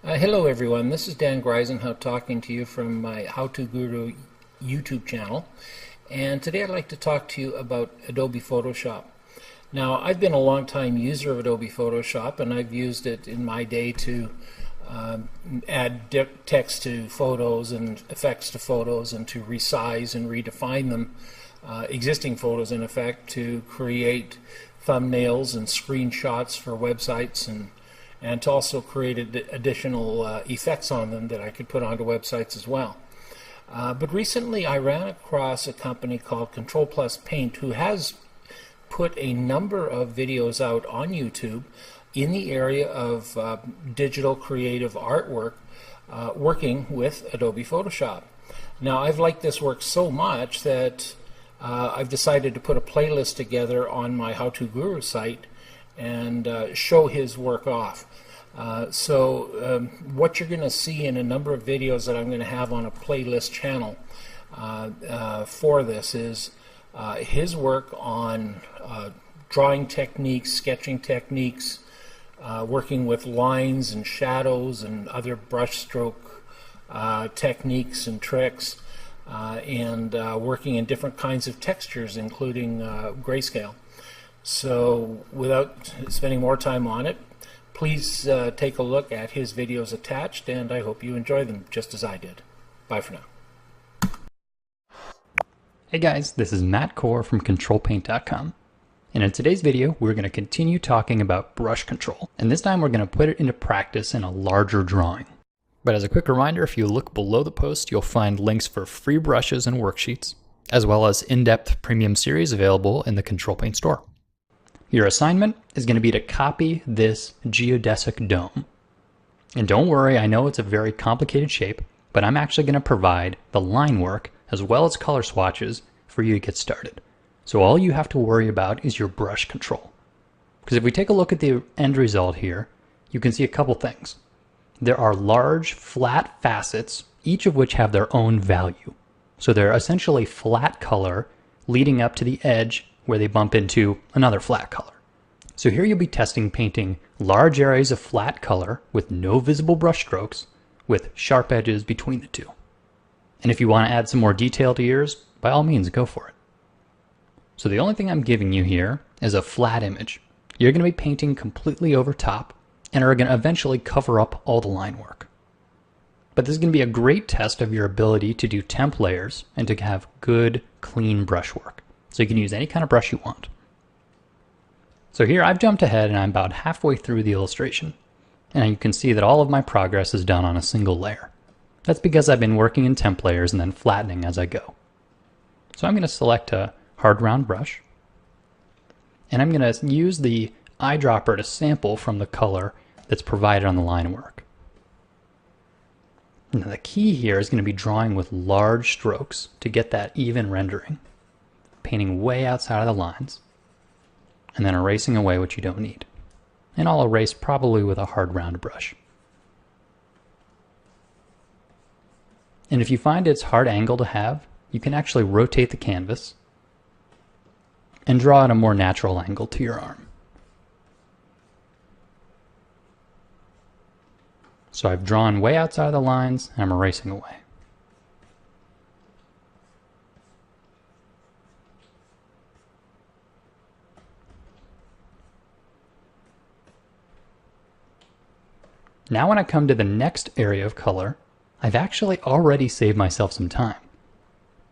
Hello everyone, this is Dan Greisenhout talking to you from my How To Guru YouTube channel, and today I'd like to talk to you about Adobe Photoshop. Now, I've been a long time user of Adobe Photoshop, and I've used it in my day to add text to photos and effects to photos and to resize and redefine them, existing photos in effect, to create thumbnails and screenshots for websites and to also create additional effects on them that I could put onto websites as well. But recently I ran across a company called Control Plus Paint who has put a number of videos out on YouTube in the area of digital creative artwork working with Adobe Photoshop. Now, I've liked this work so much that I've decided to put a playlist together on my How To Guru site and show his work off. What you're going to see in a number of videos that I'm going to have on a playlist channel for this is his work on drawing techniques, sketching techniques, working with lines and shadows and other brushstroke techniques and tricks, and working in different kinds of textures, including grayscale. So without spending more time on it, please take a look at his videos attached, and I hope you enjoy them just as I did. Bye for now. Hey guys, this is Matt Core from ControlPaint.com. And in today's video, we're going to continue talking about brush control. And this time we're going to put it into practice in a larger drawing. But as a quick reminder, if you look below the post, you'll find links for free brushes and worksheets, as well as in-depth premium series available in the Control Paint store. Your assignment is going to be to copy this geodesic dome. And don't worry, I know it's a very complicated shape, but I'm actually going to provide the line work as well as color swatches for you to get started. So all you have to worry about is your brush control. Because if we take a look at the end result here, you can see a couple things. There are large flat facets, each of which have their own value. So they're essentially flat color leading up to the edge where they bump into another flat color. So here you'll be testing painting large areas of flat color with no visible brush strokes with sharp edges between the two. And if you want to add some more detail to yours, by all means, go for it. So the only thing I'm giving you here is a flat image. You're going to be painting completely over top and are going to eventually cover up all the line work. But this is going to be a great test of your ability to do temp layers and to have good, clean brush work. So you can use any kind of brush you want. So here I've jumped ahead and I'm about halfway through the illustration. And you can see that all of my progress is done on a single layer. That's because I've been working in temp layers and then flattening as I go. So I'm going to select a hard round brush. And I'm going to use the eyedropper to sample from the color that's provided on the line work. Now the key here is going to be drawing with large strokes to get that even rendering. Painting way outside of the lines, and then erasing away what you don't need. And I'll erase probably with a hard round brush. And if you find it's hard angle to have, you can actually rotate the canvas and draw at a more natural angle to your arm. So I've drawn way outside of the lines, and I'm erasing away. Now when I come to the next area of color, I've actually already saved myself some time.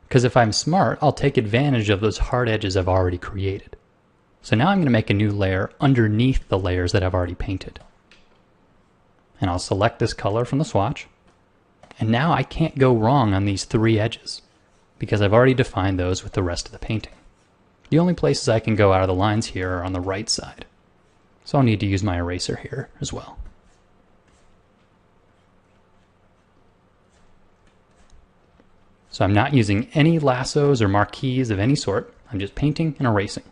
Because if I'm smart, I'll take advantage of those hard edges I've already created. So now I'm going to make a new layer underneath the layers that I've already painted. And I'll select this color from the swatch. And now I can't go wrong on these three edges, because I've already defined those with the rest of the painting. The only places I can go out of the lines here are on the right side. So I'll need to use my eraser here as well. So I'm not using any lassos or marquees of any sort. I'm just painting and erasing.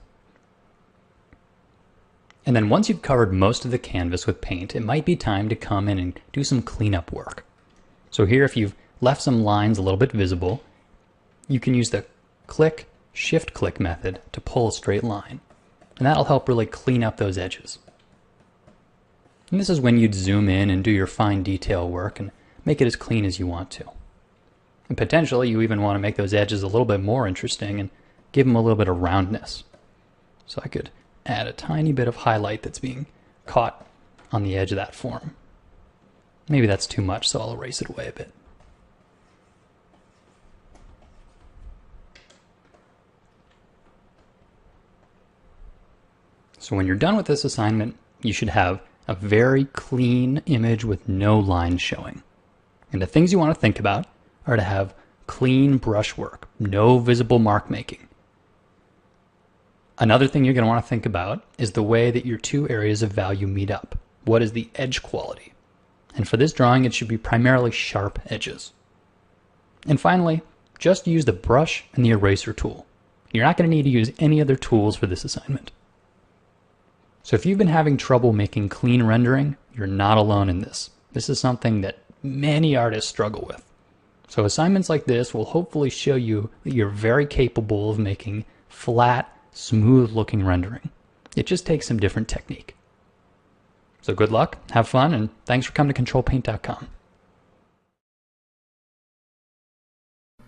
And then once you've covered most of the canvas with paint, it might be time to come in and do some cleanup work. So here, if you've left some lines a little bit visible, you can use the shift-click method to pull a straight line. And that'll help really clean up those edges. And this is when you'd zoom in and do your fine detail work and make it as clean as you want to. And potentially you even want to make those edges a little bit more interesting and give them a little bit of roundness. So I could add a tiny bit of highlight that's being caught on the edge of that form. Maybe that's too much, so I'll erase it away a bit. So when you're done with this assignment, you should have a very clean image with no lines showing. And the things you want to think about are to have clean brushwork, no visible mark making. Another thing you're going to want to think about is the way that your two areas of value meet up. What is the edge quality? And for this drawing, it should be primarily sharp edges. And finally, just use the brush and the eraser tool. You're not going to need to use any other tools for this assignment. So if you've been having trouble making clean rendering, you're not alone in this. This is something that many artists struggle with. So assignments like this will hopefully show you that you're very capable of making flat, smooth-looking rendering. It just takes some different technique. So good luck, have fun, and thanks for coming to ControlPaint.com.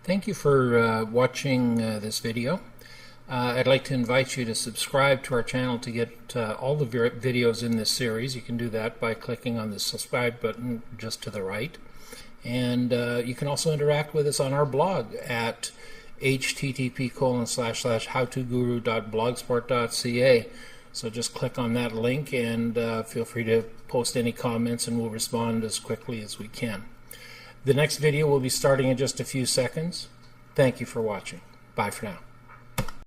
Thank you for watching this video. I'd like to invite you to subscribe to our channel to get all the videos in this series. You can do that by clicking on the subscribe button just to the right. And you can also interact with us on our blog at http://howtoguru.blogspot.ca. So just click on that link and feel free to post any comments and we'll respond as quickly as we can. The next video will be starting in just a few seconds. Thank you for watching. Bye for now.